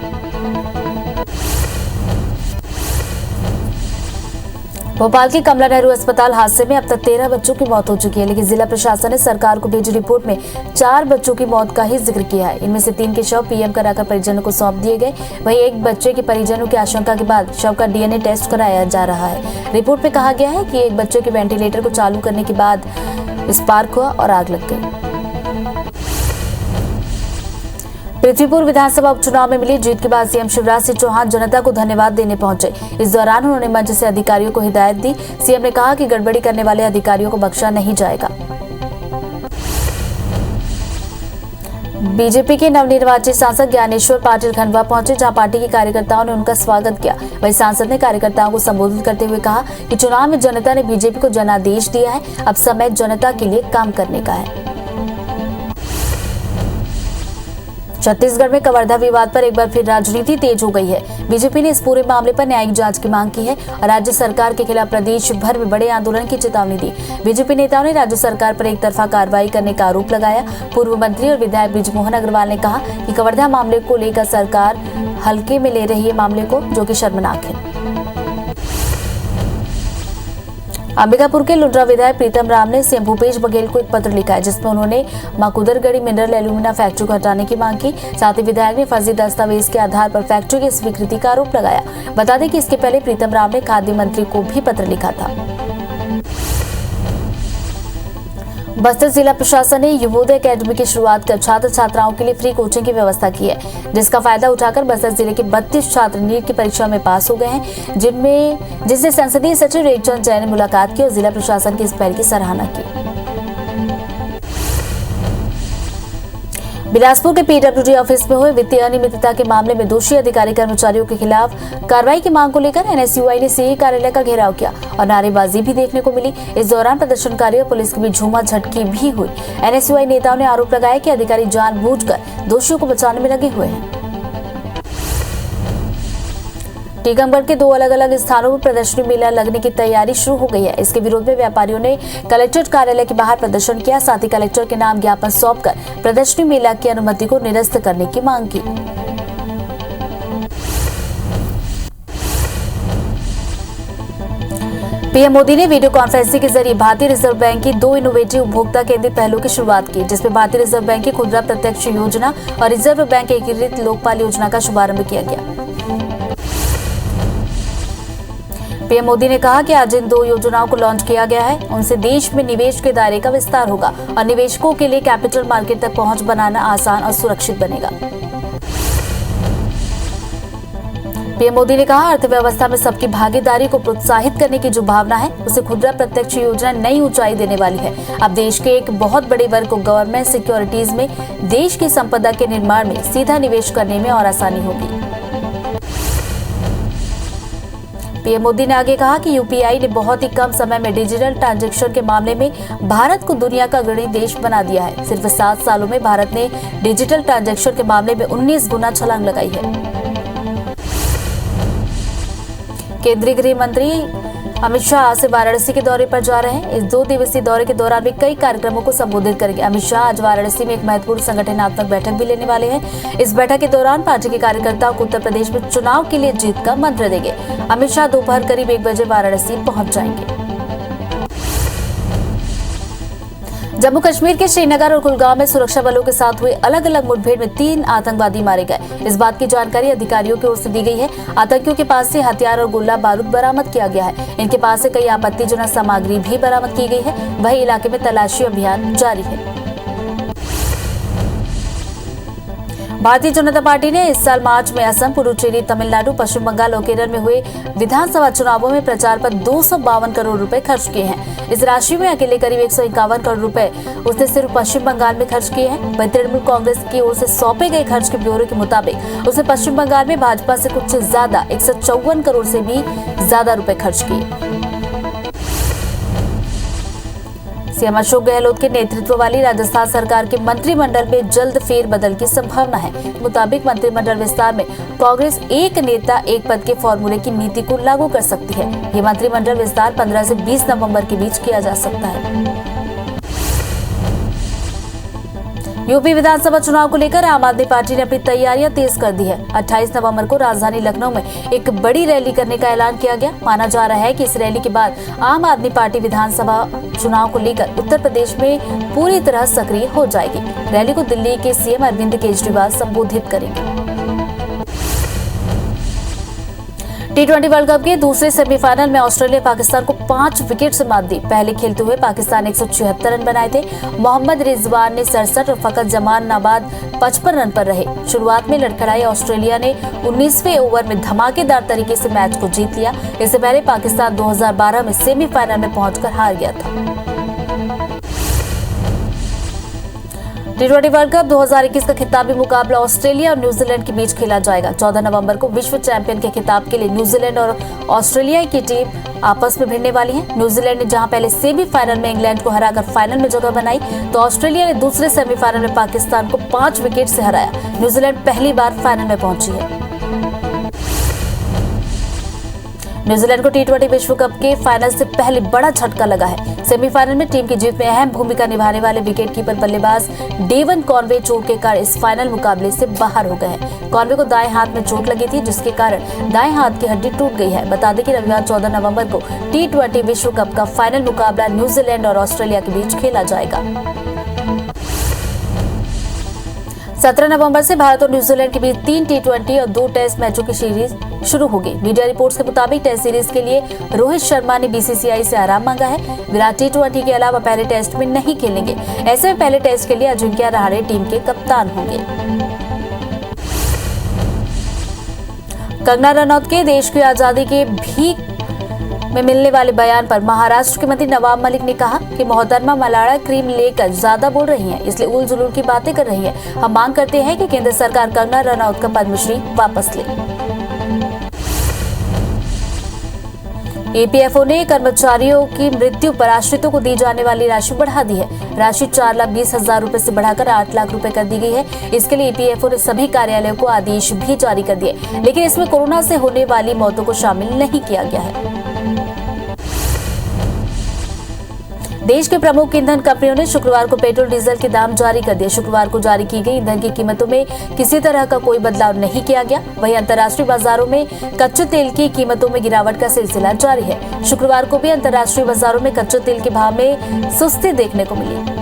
भोपाल के कमला नेहरू अस्पताल हादसे में अब तक 13 बच्चों की मौत हो चुकी है, लेकिन जिला प्रशासन ने सरकार को भेजी रिपोर्ट में 4 बच्चों की मौत का ही जिक्र किया है। इनमें से 3 के शव पीएम कराकर परिजनों को सौंप दिए गए। वहीं एक बच्चे के परिजनों की आशंका के बाद शव का DNA टेस्ट कराया जा रहा है। रिपोर्ट में कहा गया है कि एक बच्चे के वेंटिलेटर को चालू करने के बाद स्पार्क हुआ और आग लग गई। पृथ्वीपुर विधानसभा उपचुनाव में मिली जीत के बाद सीएम शिवराज सिंह चौहान जनता को धन्यवाद देने पहुंचे। इस दौरान उन्होंने मंच से अधिकारियों को हिदायत दी। सीएम ने कहा कि गड़बड़ी करने वाले अधिकारियों को बख्शा नहीं जाएगा। बीजेपी के नवनिर्वाचित सांसद ज्ञानेश्वर पाटिल खंडवा पहुंचे, जहां पार्टी के कार्यकर्ताओं ने उनका स्वागत किया। वहीं सांसद ने कार्यकर्ताओं को संबोधित करते हुए कहा कि चुनाव में जनता ने बीजेपी को जनादेश दिया है, अब समय जनता के लिए काम करने का है। छत्तीसगढ़ में कवर्धा विवाद पर एक बार फिर राजनीति तेज हो गई है। बीजेपी ने इस पूरे मामले पर न्यायिक जांच की मांग की है और राज्य सरकार के खिलाफ प्रदेश भर में बड़े आंदोलन की चेतावनी दी। बीजेपी नेताओं ने राज्य सरकार पर एक तरफा कार्रवाई करने का आरोप लगाया। पूर्व मंत्री और विधायक बृजमोहन अग्रवाल ने कहा कि कवर्धा मामले को लेकर सरकार हल्के में ले रही है मामले को, जो कि शर्मनाक है। अंबिकापुर के लुड्रा विधायक प्रीतम राम ने सीएम भूपेश बघेल को एक पत्र लिखा है, जिसमें उन्होंने माकुदरगढ़ी मिनरल एल्यूमिना फैक्ट्री को हटाने की मांग की। साथ ही विधायक ने फर्जी दस्तावेज के आधार पर फैक्ट्री की स्वीकृति का आरोप लगाया। बता दें कि इसके पहले प्रीतम राम ने खाद्य मंत्री को भी पत्र लिखा था। बस्तर जिला प्रशासन ने युवोदय अकेडमी की शुरुआत कर छात्र छात्राओं के लिए फ्री कोचिंग की व्यवस्था की है, जिसका फायदा उठाकर बस्तर जिले के 32 छात्र नीट की परीक्षा में पास हो गए हैं, जिससे संसदीय सचिव रेखचंद जैन ने मुलाकात की और जिला प्रशासन की इस पहल की सराहना की। बिलासपुर के पीडब्ल्यूडी ऑफिस में हुए वित्तीय अनियमितता के मामले में दोषी अधिकारी कर्मचारियों के खिलाफ कार्रवाई की मांग को लेकर एनएसयूआई ने सीए कार्यालय का घेराव किया और नारेबाजी भी देखने को मिली। इस दौरान प्रदर्शनकारियों और पुलिस के बीच झूमाझटकी भी हुई। एनएसयूआई नेताओं ने आरोप लगाया कि अधिकारी जानबूझकर दोषियों को बचाने में लगे हुए हैं। टीकमगढ़ के 2 अलग-अलग स्थानों में प्रदर्शनी मेला लगने की तैयारी शुरू हो गई है। इसके विरोध में व्यापारियों ने कलेक्ट्रेट कार्यालय के बाहर प्रदर्शन किया, साथ ही कलेक्टर के नाम ज्ञापन सौंपकर प्रदर्शनी मेला की अनुमति को निरस्त करने की मांग की। पीएम मोदी ने वीडियो कॉन्फ्रेंसिंग के जरिए भारतीय रिजर्व बैंक की 2 इनोवेटिव उपभोक्ता केंद्रित पहलों की शुरुआत की, जिसमें भारतीय रिजर्व बैंक की खुदरा प्रत्यक्ष योजना और रिजर्व बैंक एकीकृत लोकपाल योजना का शुभारंभ किया गया। पीएम मोदी ने कहा कि आज इन 2 योजनाओं को लॉन्च किया गया है, उनसे देश में निवेश के दायरे का विस्तार होगा और निवेशकों के लिए कैपिटल मार्केट तक पहुंच बनाना आसान और सुरक्षित बनेगा। पीएम मोदी ने कहा, अर्थव्यवस्था में सबकी भागीदारी को प्रोत्साहित करने की जो भावना है, उसे खुदरा प्रत्यक्ष योजना नई ऊंचाई देने वाली है। अब देश के एक बहुत बड़े वर्ग को गवर्नमेंट सिक्योरिटीज में देश की संपदा के निर्माण में सीधा निवेश करने में और आसानी होगी। पीएम मोदी ने आगे कहा कि यूपीआई ने बहुत ही कम समय में डिजिटल ट्रांजैक्शन के मामले में भारत को दुनिया का अग्रणी देश बना दिया है। सिर्फ 7 सालों में भारत ने डिजिटल ट्रांजैक्शन के मामले में 19 गुना छलांग लगाई है। केंद्रीय गृह मंत्री अमित शाह आज से वाराणसी के दौरे पर जा रहे हैं। इस 2 दिवसीय दौरे के दौरान वे कई कार्यक्रमों को संबोधित करेंगे। अमित शाह आज वाराणसी में एक महत्वपूर्ण संगठनात्मक बैठक भी लेने वाले हैं। इस बैठक के दौरान पार्टी के कार्यकर्ताओं को उत्तर प्रदेश में चुनाव के लिए जीत का मंत्र देंगे। अमित शाह दोपहर करीब 1 बजे वाराणसी पहुंच जाएंगे। जम्मू कश्मीर के श्रीनगर और कुलगाम में सुरक्षा बलों के साथ हुए अलग अलग मुठभेड़ में 3 आतंकवादी मारे गए। इस बात की जानकारी अधिकारियों की ओर से दी गई है। आतंकियों के पास से हथियार और गोला बारूद बरामद किया गया है। इनके पास से कई आपत्तिजनक सामग्री भी बरामद की गई है। वहीं इलाके में तलाशी अभियान जारी है। भारतीय जनता पार्टी ने इस साल मार्च में असम, पुडुचेरी, तमिलनाडु, पश्चिम बंगाल और केरल में हुए विधानसभा चुनावों में प्रचार पर 252 करोड़ रुपए खर्च किए हैं। इस राशि में अकेले करीब 151 करोड़ रुपए उसने सिर्फ पश्चिम बंगाल में खर्च किए हैं। वहीं तृणमूल कांग्रेस की ओर से सौंपे गए खर्च के ब्यौरे के मुताबिक उसने पश्चिम बंगाल में भाजपा से कुछ ज्यादा 154 करोड़ से भी ज्यादा रुपए खर्च किए। सीएम अशोक गहलोत के नेतृत्व वाली राजस्थान सरकार के मंत्रिमंडल में जल्द फेरबदल की संभावना है। मुताबिक मंत्रिमंडल विस्तार में कांग्रेस एक नेता एक पद के फॉर्मूले की नीति को लागू कर सकती है। ये मंत्रिमंडल विस्तार 15 से 20 नवंबर के बीच किया जा सकता है। यूपी विधानसभा चुनाव को लेकर आम आदमी पार्टी ने अपनी तैयारियां तेज कर दी है। 28 नवंबर को राजधानी लखनऊ में एक बड़ी रैली करने का ऐलान किया गया। माना जा रहा है कि इस रैली के बाद आम आदमी पार्टी विधानसभा चुनाव को लेकर उत्तर प्रदेश में पूरी तरह सक्रिय हो जाएगी। रैली को दिल्ली के सीएम अरविंद केजरीवाल संबोधित करेंगे। T20 वर्ल्ड कप के दूसरे सेमीफाइनल में ऑस्ट्रेलिया पाकिस्तान को 5 विकेट से मात दी। पहले खेलते हुए पाकिस्तान 176 रन बनाए थे। मोहम्मद रिजवान ने 67 और फकत जमान नाबाद 55 रन पर रहे। शुरुआत में लड़खड़ाई ऑस्ट्रेलिया ने 19वें ओवर में धमाकेदार तरीके से मैच को जीत लिया। इससे पहले पाकिस्तान 2012 में सेमीफाइनल में पहुंचकर हार गया था। T20 वर्ल्ड कप 2021 का खिताबी मुकाबला ऑस्ट्रेलिया और न्यूजीलैंड के बीच खेला जाएगा। 14 नवंबर को विश्व चैंपियन के खिताब के लिए न्यूजीलैंड और ऑस्ट्रेलिया की टीम आपस में भिड़ने वाली है। न्यूजीलैंड ने जहां पहले सेमीफाइनल में इंग्लैंड को हराकर फाइनल में जगह बनाई, तो ऑस्ट्रेलिया ने दूसरे सेमीफाइनल में पाकिस्तान को 5 विकेट से हराया। न्यूजीलैंड पहली बार फाइनल में पहुंची है। न्यूजीलैंड को T20 विश्व कप के फाइनल से पहले बड़ा झटका लगा है। सेमीफाइनल में टीम की जीत में अहम भूमिका निभाने वाले विकेटकीपर बल्लेबाज डेवन कॉनवे चोट के कारण इस फाइनल मुकाबले से बाहर हो गए हैं। कॉनवे को दाएं हाथ में चोट लगी थी, जिसके कारण दाएं हाथ की हड्डी टूट गई है। बता दें कि रविवार 14 नवंबर को T20 विश्व कप का फाइनल मुकाबला न्यूजीलैंड और ऑस्ट्रेलिया के बीच खेला जाएगा। 17 नवंबर से भारत और न्यूजीलैंड के बीच 3 T20 और 2 टेस्ट मैचों की सीरीज शुरू होगी। मीडिया रिपोर्ट्स के मुताबिक टेस्ट सीरीज के लिए रोहित शर्मा ने बीसीसीआई से आराम मांगा है। विराट T20 के अलावा पहले टेस्ट में नहीं खेलेंगे। ऐसे में पहले टेस्ट के लिए अजिंक्य रहाणे टीम के कप्तान होंगे। कंगना रनौत के देश की आजादी के भीख में मिलने वाले बयान पर महाराष्ट्र के मंत्री नवाब मलिक ने कहा कि मोहतरमा मलाड़ा क्रीम लेकर ज्यादा बोल रही हैं, इसलिए उल जुलूल की बातें कर रही हैं। हम मांग करते हैं कि केंद्र सरकार कंगना रनौत का पद्मश्री वापस ले। ईपीएफओ ने कर्मचारियों की मृत्यु पर आश्रितों को दी जाने वाली राशि बढ़ा दी है। राशि 4,20,000 रुपए से बढ़ाकर 8 लाख रुपए कर दी गई है। इसके लिए ईपीएफओ ने सभी कार्यालयों को आदेश भी जारी कर दिए, लेकिन इसमें कोरोना से होने वाली मौतों को शामिल नहीं किया गया है। देश के प्रमुख ईंधन कंपनियों ने शुक्रवार को पेट्रोल डीजल के दाम जारी कर दिए। शुक्रवार को जारी की गई ईंधन की कीमतों में किसी तरह का कोई बदलाव नहीं किया गया। वहीं अंतर्राष्ट्रीय बाजारों में कच्चे तेल की कीमतों में गिरावट का सिलसिला जारी है। शुक्रवार को भी अंतर्राष्ट्रीय बाजारों में कच्चे तेल के भाव में सुस्ती देखने को मिली।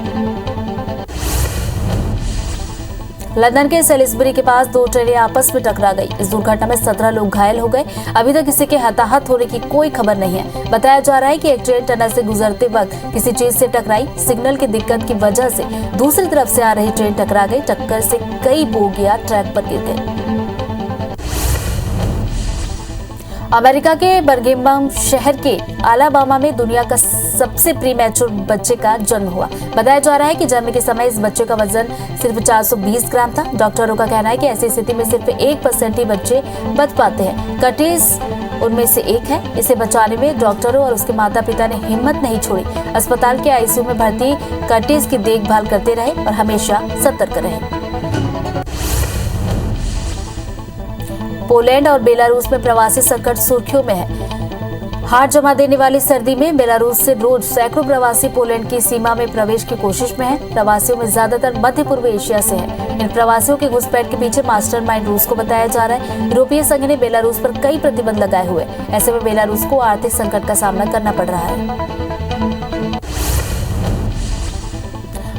लंदन के सेलिसबरी के पास 2 ट्रेनें आपस में टकरा गई। इस दुर्घटना में 17 लोग घायल हो गए। अभी तक किसी के हताहत होने की कोई खबर नहीं है। बताया जा रहा है कि एक ट्रेन टनल से गुजरते वक्त किसी चीज से टकराई। सिग्नल की दिक्कत की वजह से दूसरी तरफ से आ रही ट्रेन टकरा गई। टक्कर से कई बोगियां ट्रैक पर गिर गई। अमेरिका के बर्मिंघम शहर के अलाबामा में दुनिया का सबसे प्रीमैच्योर बच्चे का जन्म हुआ। बताया जा रहा है कि जन्म के समय इस बच्चे का वजन सिर्फ 420 ग्राम था। डॉक्टरों का कहना है कि ऐसी स्थिति में सिर्फ 1% ही बच्चे बच पाते हैं। कर्टिस उनमें से एक है। इसे बचाने में डॉक्टरों और उसके माता पिता ने हिम्मत नहीं छोड़ी। अस्पताल के आईसीयू में भर्ती कर्टिस की देखभाल करते रहे और हमेशा सतर्क रहे। पोलैंड और बेलारूस में प्रवासी संकट सुर्खियों में है। हार जमा देने वाली सर्दी में बेलारूस से रोज सैकड़ों प्रवासी पोलैंड की सीमा में प्रवेश की कोशिश में हैं। प्रवासियों में ज्यादातर मध्य पूर्व एशिया से हैं। इन प्रवासियों के घुसपैठ के पीछे मास्टरमाइंड रूस को बताया जा रहा है। यूरोपीय संघ ने बेलारूस पर कई प्रतिबंध लगाए हुए। ऐसे में बेलारूस को आर्थिक संकट का सामना करना पड़ रहा है।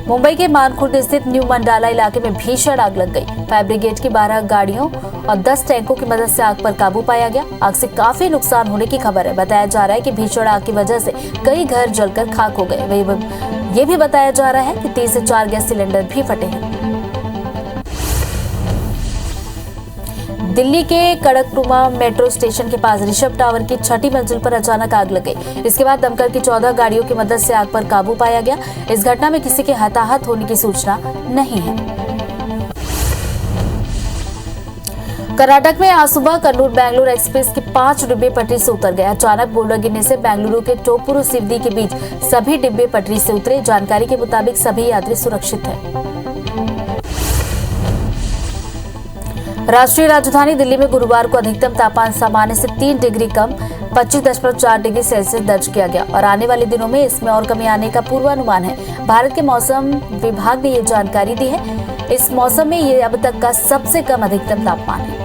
मुंबई के मानखुर्द स्थित न्यू मंडाला इलाके में भीषण आग लग गई। फायर ब्रिगेड की 12 गाड़ियों और 10 टैंकों की मदद से आग पर काबू पाया गया। आग से काफी नुकसान होने की खबर है। बताया जा रहा है कि भीषण आग की वजह से कई घर जलकर खाक हो गए। वहीं ये भी बताया जा रहा है कि 3 से 4 गैस सिलेंडर भी फटे हैं। दिल्ली के कड़कनुमा मेट्रो स्टेशन के पास ऋषभ टावर की 6ठी मंजिल पर अचानक आग लग गई। इसके बाद दमकल की 14 गाड़ियों की मदद से आग पर काबू पाया गया। इस घटना में किसी के हताहत होने की सूचना नहीं है। कर्नाटक में आज सुबह कन्नूर बेंगलुरु एक्सप्रेस के 5 डिब्बे पटरी से उतर गए। अचानक बोल्डर गिरने से बेंगलुरु के टोपुरु सिवदी के बीच सभी डिब्बे पटरी से उतरे। जानकारी के मुताबिक सभी यात्री सुरक्षित हैं। राष्ट्रीय राजधानी दिल्ली में गुरुवार को अधिकतम तापमान सामान्य से 3 डिग्री कम 25.4 डिग्री सेल्सियस दर्ज किया गया और आने वाले दिनों में इसमें और कमी आने का पूर्वानुमान है। भारत के मौसम विभाग ने ये जानकारी दी है। इस मौसम में ये अब तक का सबसे कम अधिकतम तापमान है।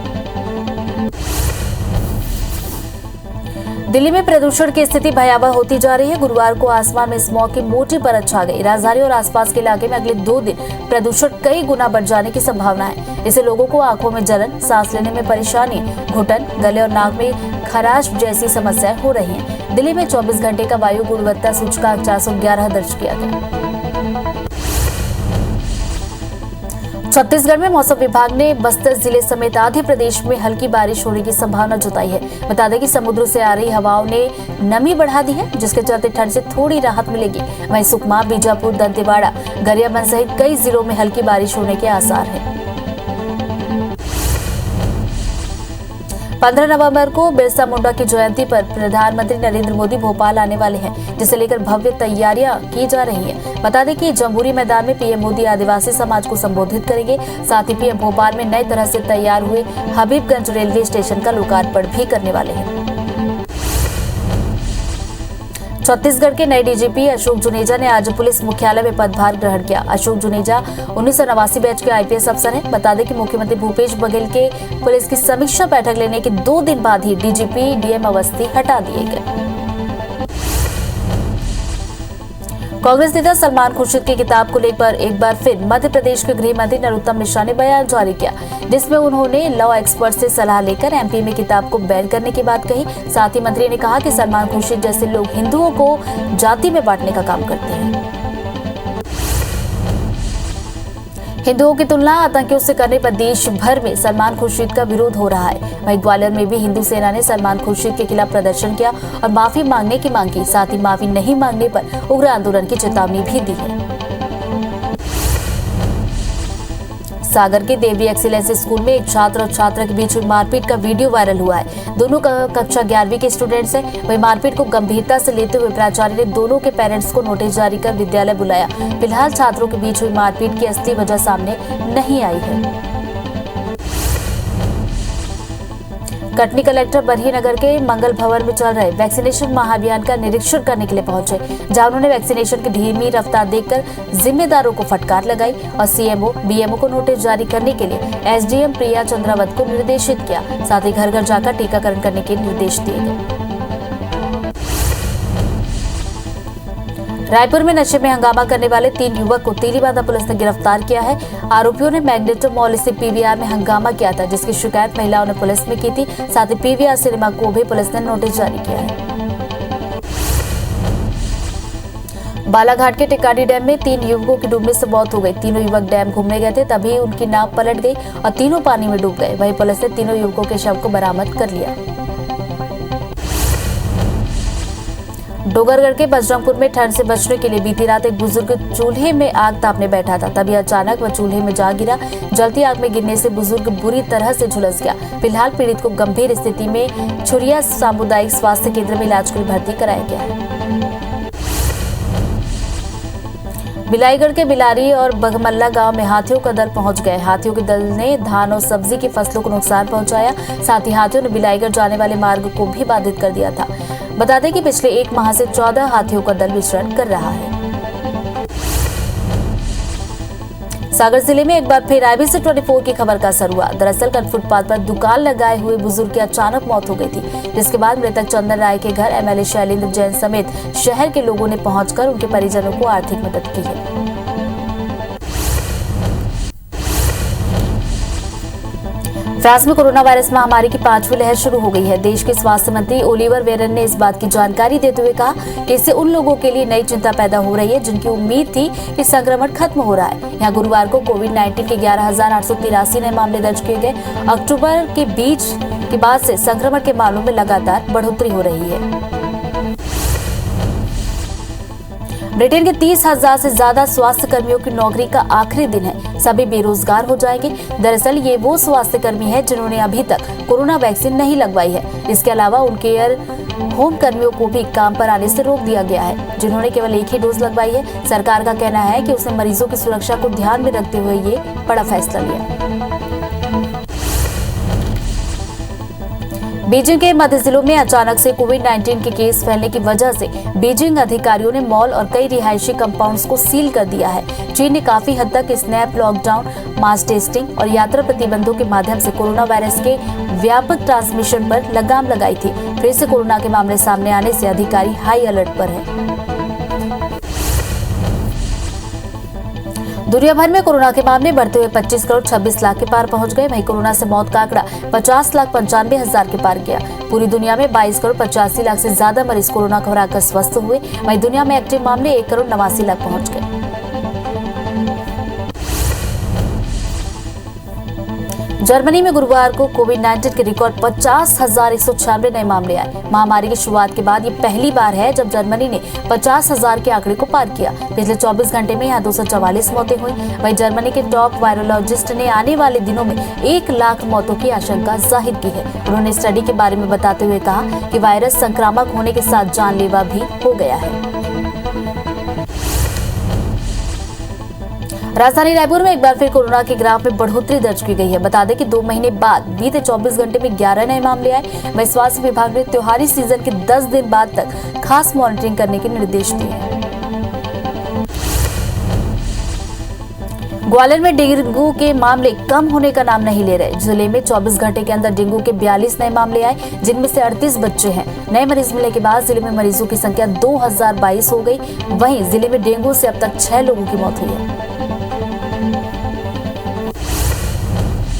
दिल्ली में प्रदूषण की स्थिति भयावह होती जा रही है। गुरुवार को आसमान में स्मॉग की मोटी परत छा गई। राजधानी और आसपास के इलाके में अगले 2 दिन प्रदूषण कई गुना बढ़ जाने की संभावना है। इससे लोगों को आंखों में जलन, सांस लेने में परेशानी, घुटन, गले और नाक में खराश जैसी समस्याएं हो रही हैं। दिल्ली में 24 घंटे का वायु गुणवत्ता सूचकांक 411 दर्ज किया गया। छत्तीसगढ़ में मौसम विभाग ने बस्तर जिले समेत आधे प्रदेश में हल्की बारिश होने की संभावना जताई है। बता दें कि समुद्र से आ रही हवाओं ने नमी बढ़ा दी है, जिसके चलते ठंड से थोड़ी राहत मिलेगी। वहीं सुकमा, बीजापुर, दंतेवाड़ा, गरियाबंद सहित कई जिलों में हल्की बारिश होने के आसार हैं। 15 नवंबर को बिरसा मुंडा की जयंती पर प्रधानमंत्री नरेंद्र मोदी भोपाल आने वाले हैं, जिसे लेकर भव्य तैयारियां की जा रही हैं। बता दें कि जम्बूरी मैदान में पीएम मोदी आदिवासी समाज को संबोधित करेंगे। साथ ही पीएम भोपाल में नई तरह से तैयार हुए हबीबगंज रेलवे स्टेशन का लोकार्पण भी करने वाले हैं। छत्तीसगढ़ के नए डीजीपी अशोक जुनेजा ने आज पुलिस मुख्यालय में पदभार ग्रहण किया। अशोक जुनेजा 1989 बैच के आईपीएस अफसर हैं। बता दें कि मुख्यमंत्री भूपेश बघेल के पुलिस की समीक्षा बैठक लेने के 2 दिन बाद ही डीजीपी डीएम अवस्थी हटा दिए गए। कांग्रेस नेता सलमान खुर्शीद की किताब को लेकर एक बार फिर मध्य प्रदेश के गृह मंत्री नरोत्तम मिश्रा ने बयान जारी किया, जिसमें उन्होंने लॉ एक्सपर्ट से सलाह लेकर एमपी में किताब को बैन करने की बात कही। साथ ही मंत्री ने कहा कि सलमान खुर्शीद जैसे लोग हिंदुओं को जाति में बांटने का काम करते हैं। हिंदुओं की तुलना आतंकियों से करने पर देश भर में सलमान खुर्शीद का विरोध हो रहा है। वहीं ग्वालियर में भी हिंदू सेना ने सलमान खुर्शीद के खिलाफ प्रदर्शन किया और माफी मांगने की मांग की। साथ ही माफी नहीं मांगने पर उग्र आंदोलन की चेतावनी भी दी है। सागर के देवरी एक्सीलेंस स्कूल में एक छात्र और छात्रा के बीच हुई मारपीट का वीडियो वायरल हुआ है। दोनों कक्षा 11वीं के स्टूडेंट्स हैं। वहीं मारपीट को गंभीरता से लेते हुए प्राचार्य ने दोनों के पेरेंट्स को नोटिस जारी कर विद्यालय बुलाया। फिलहाल छात्रों के बीच हुई मारपीट की असली वजह सामने नहीं आई है। कटनी कलेक्टर बरही नगर के मंगल भवन में चल रहे वैक्सीनेशन महाअभियान का निरीक्षण करने के लिए पहुंचे, जहां उन्होंने वैक्सीनेशन की धीमी रफ्तार देखकर जिम्मेदारों को फटकार लगाई और सीएमओ बीएमओ को नोटिस जारी करने के लिए एसडीएम प्रिया चंद्रावत को निर्देशित किया। साथ ही घर घर जाकर टीकाकरण करने के निर्देश दिए गए। रायपुर में नशे में हंगामा करने वाले 3 युवक को तेलीबांधा पुलिस ने गिरफ्तार किया है। आरोपियों ने मैग्नेटो मॉल स्थित पीवीआर में हंगामा किया था, जिसकी शिकायत महिलाओं ने पुलिस में की थी। साथ ही पीवीआर सिनेमा को भी पुलिस ने नोटिस जारी किया है। बालाघाट के टिकारी डैम में 3 युवकों की डूबने से मौत हो गई। तीनों युवक डैम घूमने गए थे, तभी उनकी नाव पलट गई और तीनों पानी में डूब गए। वहीं पुलिस ने तीनों युवकों के शव को बरामद कर लिया। डोगरगढ़ के बजरंगपुर में ठंड से बचने के लिए बीती रात एक बुजुर्ग चूल्हे में आग तापने बैठा था, तभी अचानक वह चूल्हे में जा गिरा। जलती आग में गिरने से बुजुर्ग बुरी तरह से झुलस गया। फिलहाल पीड़ित को गंभीर स्थिति में छुरिया सामुदायिक स्वास्थ्य केंद्र में इलाज के लिए भर्ती कराया गया है। बिलाईगढ़ के बिलारी और बघमल्ला गांव में हाथियों का दल पहुंच गए। हाथियों के दल ने धान और सब्जी की फसलों को नुकसान पहुंचाया। साथ ही हाथियों ने बिलाईगढ़ जाने वाले मार्ग को भी बाधित कर दिया था। बता दें कि पिछले 1 माह से 14 हाथियों का दल विचरण कर रहा है। सागर जिले में एक बार फिर IBC 24 की खबर का असर हुआ। दरअसल कल फुटपाथ पर दुकान लगाए हुए बुजुर्ग की अचानक मौत हो गई थी, जिसके बाद मृतक चंदन राय के घर MLA शैलेंद्र जैन समेत शहर के लोगों ने पहुंचकर उनके परिजनों को आर्थिक मदद की है। फ्रांस में कोरोना वायरस महामारी की 5वीं लहर शुरू हो गई है। देश के स्वास्थ्य मंत्री ओलिवर वेरन ने इस बात की जानकारी देते हुए कहा कि इससे उन लोगों के लिए नई चिंता पैदा हो रही है जिनकी उम्मीद थी कि संक्रमण खत्म हो रहा है। यहाँ गुरुवार को कोविड-19 के 11,883 नए मामले दर्ज किए गए। अक्टूबर के बीच के बाद से संक्रमण के मामलों में लगातार बढ़ोतरी हो रही है। ब्रिटेन के 30,000 से ज्यादा स्वास्थ्य कर्मियों की नौकरी का आखिरी दिन है। सभी बेरोजगार हो जाएंगे। दरअसल ये वो स्वास्थ्य कर्मी हैं जिन्होंने अभी तक कोरोना वैक्सीन नहीं लगवाई है। इसके अलावा उन केयर होम कर्मियों को भी काम पर आने से रोक दिया गया है, जिन्होंने केवल 1 ही डोज लगवाई है। सरकार का कहना है कि उसने मरीजों की सुरक्षा को ध्यान में रखते हुए ये बड़ा फैसला लिया। बीजिंग के मध्य जिलों में अचानक से कोविड-19 के केस फैलने की वजह से बीजिंग अधिकारियों ने मॉल और कई रिहायशी कंपाउंड्स को सील कर दिया है। चीन ने काफी हद तक स्नैप लॉकडाउन, मास टेस्टिंग और यात्रा प्रतिबंधों के माध्यम से कोरोना वायरस के व्यापक ट्रांसमिशन पर लगाम लगाई थी। फिर से कोरोना के मामले सामने आने से अधिकारी हाई अलर्ट पर है। दुनिया भर में कोरोना के मामले बढ़ते हुए 25 करोड़ 26 लाख के पार पहुंच गए। वहीं कोरोना से मौत का आंकड़ा 50,95,000 के पार गया। पूरी दुनिया में 22 करोड़ 85 लाख से ज्यादा मरीज कोरोना को हराकर स्वस्थ हुए। वहीं दुनिया में एक्टिव मामले 1 करोड़ 89 लाख पहुंच गए। जर्मनी में गुरुवार को कोविड-19 के रिकॉर्ड 50,196 नए मामले आए। महामारी की शुरुआत के बाद ये पहली बार है जब जर्मनी ने 50,000 के आंकड़े को पार किया। पिछले 24 घंटे में यहाँ 244 मौतें हुई। वहीं जर्मनी के टॉप वायरोलॉजिस्ट ने आने वाले दिनों में 1 लाख मौतों की आशंका जाहिर की है। उन्होंने स्टडी के बारे में बताते हुए कहा कि वायरस संक्रामक होने के साथ जानलेवा भी हो गया है। राजधानी रायपुर में एक बार फिर कोरोना के ग्राफ में बढ़ोतरी दर्ज की गई है। बता दें कि 2 महीने बाद बीते 24 घंटे में 11 नए मामले आए। वहीं स्वास्थ्य विभाग ने त्योहारी सीजन के 10 दिन बाद तक खास मॉनिटरिंग करने के निर्देश दिए हैं। ग्वालियर में डेंगू के मामले कम होने का नाम नहीं ले रहे। जिले में 24 घंटे के अंदर डेंगू के 42 नए मामले आए, जिनमें से 38 बच्चे हैं। नए मरीज मिलने के बाद जिले में मरीजों की संख्या 2022 हो गई। वहीं जिले में डेंगू से अब तक 6 लोगों की मौत हुई है।